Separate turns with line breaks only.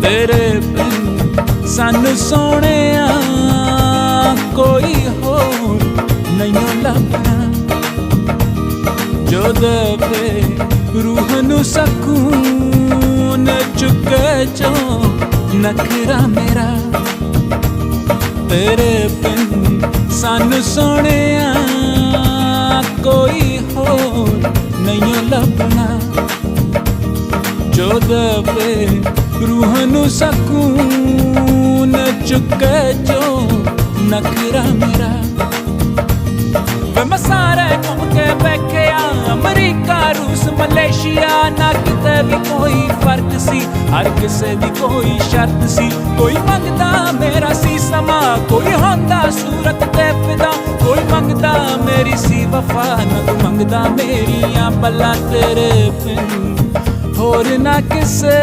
तेरे बिन सानू सोहणिया कोई होर नहीं लभना, जो देवे रूह नू सकून चुके जो नखरा मेरा। तेरे बिन सानू सोहणिया कोई होर नहीं लभना, जो देवे रूह नू सकून चुके जो नखरा मेरा। वे मैं सारे घूम के बैठिया अमरीका रूस मलेशिया, ना किते भी कोई फर्क सी, हर किसे दी कोई शर्त सी। कोई मंगदा मेरा सी समा, कोई होंदा सूरत ते फिदा, कोई मंगदा मेरी सी वफा, ना तू मंगदा मेरियां पल्ला। तेरे बिन होर ना किसे